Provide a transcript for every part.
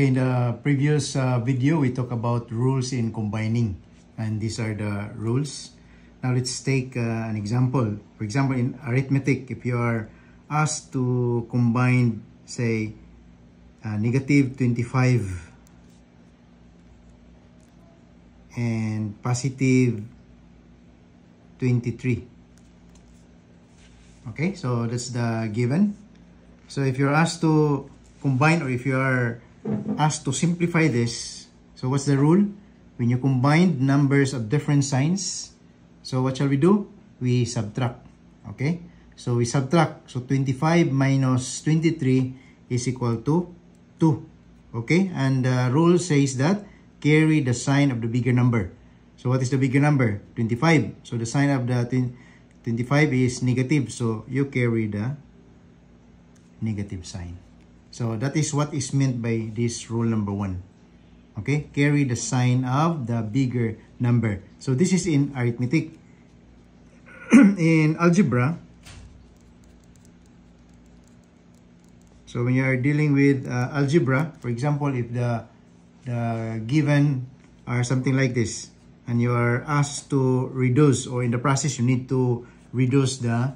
Okay, in the previous video, we talked about rules in combining, and these are the rules. Now let's take an example. For example, in arithmetic, if you are asked to combine, say, negative 25 and positive 23. Okay, so that's the given. So if you're asked to combine, or if you are asked to simplify this, so what's the rule? When you combine numbers of different signs, so what shall we do? We subtract. Okay, so we subtract. So 25 minus 23 is equal to 2. Okay, and the rule says that carry the sign of the bigger number. So what is the bigger number? 25. So the sign of the 25 is negative, so you carry the negative sign. So that is what is meant by this rule number 1. Okay, carry the sign of the bigger number. So this is in arithmetic. In algebra, so when you are dealing with algebra, for example, if the given are something like this, and you are asked to reduce, or in the process you need to reduce the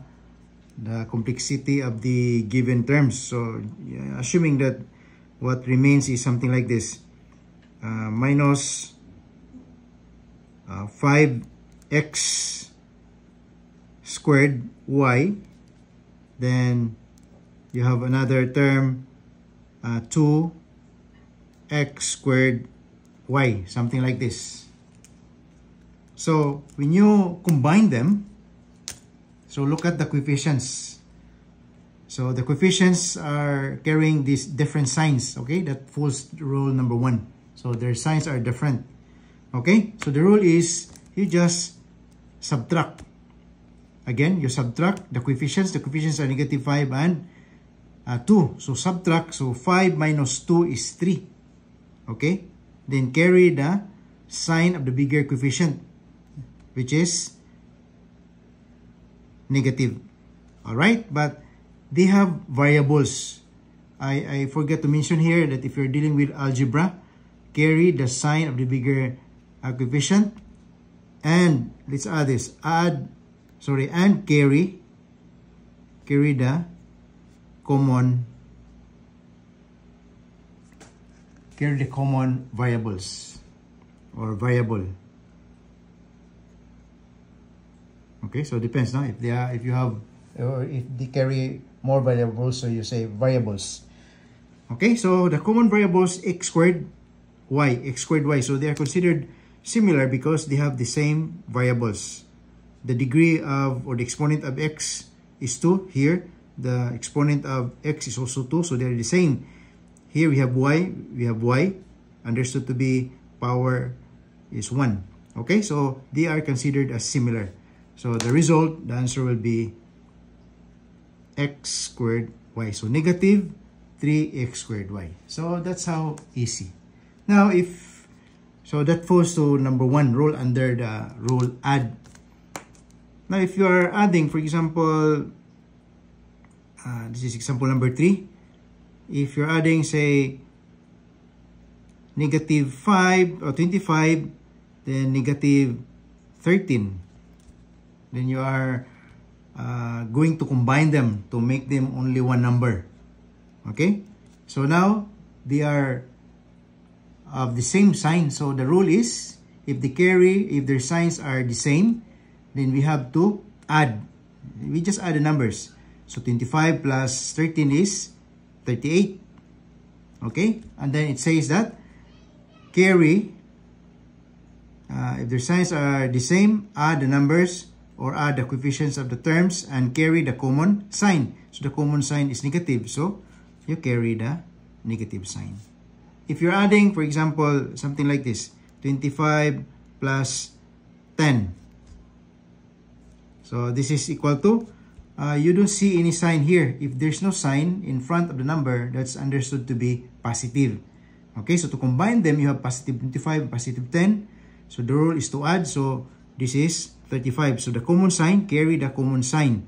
complexity of the given terms. So assuming that what remains is something like this, minus 5x squared y, then you have another term, 2x squared y, something like this. So when you combine them, so look at the coefficients. So the coefficients are carrying these different signs. Okay, that falls rule number 1. So their signs are different. Okay, so the rule is you just subtract. Again, you subtract the coefficients. The coefficients are negative 5 and 2. So subtract. So 5 minus 2 is 3. Okay, then carry the sign of the bigger coefficient, which is negative. All right, but they have variables. I forgot to mention here that if you're dealing with algebra, carry the sign of the bigger coefficient, and let's add this, and carry the common variables or variable. Okay, so it depends now if you have, or if they carry more variables, so you say variables. Okay, so the common variables x squared y, so they are considered similar because they have the same variables. The degree of, or the exponent of x is 2. Here the exponent of x is also 2, so they are the same. Here we have y, understood to be power is 1. Okay, so they are considered as similar. So the result, the answer will be x squared y. So negative 3x squared y. So that's how easy. Now so that falls to number 1 rule under the rule add. Now if you are adding, for example, this is example number 3. If you're adding, say, negative 5 or 25, then negative 13. Then you are going to combine them to make them only one number. Okay, so now they are of the same sign. So the rule is, if their signs are the same, then we have to add. We just add the numbers. So 25 plus 13 is 38. Okay, and then it says that carry, if their signs are the same, add the numbers or add the coefficients of the terms and carry the common sign. So the common sign is negative, so you carry the negative sign. If you're adding, for example, something like this, 25 plus 10. So this is equal to, you don't see any sign here. If there's no sign in front of the number, that's understood to be positive. Okay, so to combine them, you have positive 25 and positive 10. So the rule is to add. So this is 35. So the common sign, carry the common sign.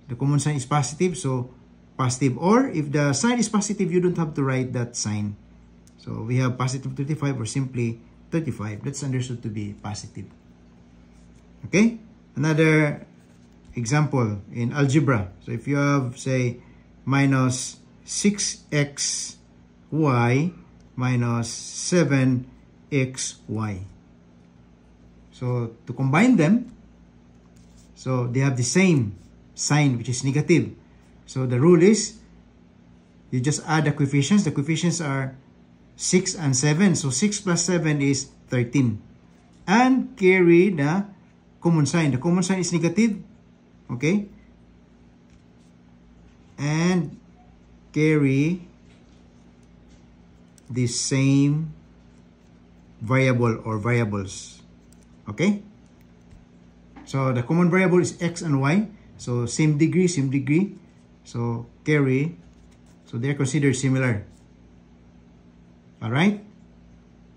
The common sign is positive, so positive. Or if the sign is positive, you don't have to write that sign. So we have positive 35 or simply 35. That's understood to be positive. Okay? Another example in algebra. So if you have, say, minus 6xy minus 7xy. So to combine them, so they have the same sign, which is negative. So the rule is, you just add the coefficients. The coefficients are 6 and 7. So 6 plus 7 is 13. And carry the common sign. The common sign is negative. Okay? And carry the same variable or variables. Okay? So the common variable is x and y. So same degree, same degree. So carry. So they're considered similar. Alright?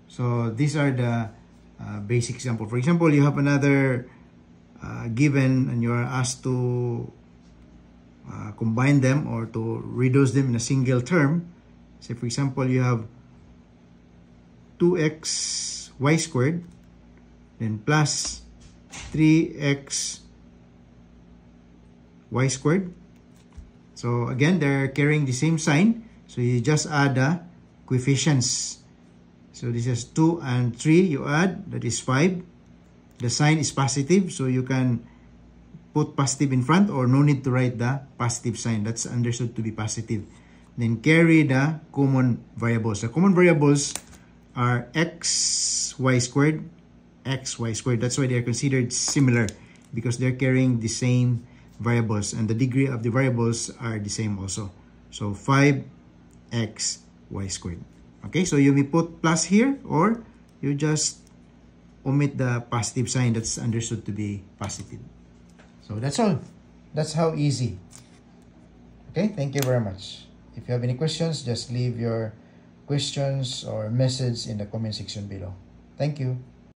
So these are the basic example. For example, you have another given and you are asked to combine them or to reduce them in a single term. Say for example, you have 2x y squared then plus 3x y squared. So again, they're carrying the same sign. So you just add the coefficients. So this is 2 and 3 you add, that is 5. The sign is positive, so you can put positive in front or no need to write the positive sign. That's understood to be positive. Then carry the common variables. The common variables are x y squared, x y squared. That's why they are considered similar, because they're carrying the same variables and the degree of the variables are the same also. So 5x y squared. Okay, so you may put plus here or you just omit the positive sign. That's understood to be positive. So that's all. That's how easy. Okay, thank you very much. If you have any questions, just leave your questions or message in the comment section below. Thank you.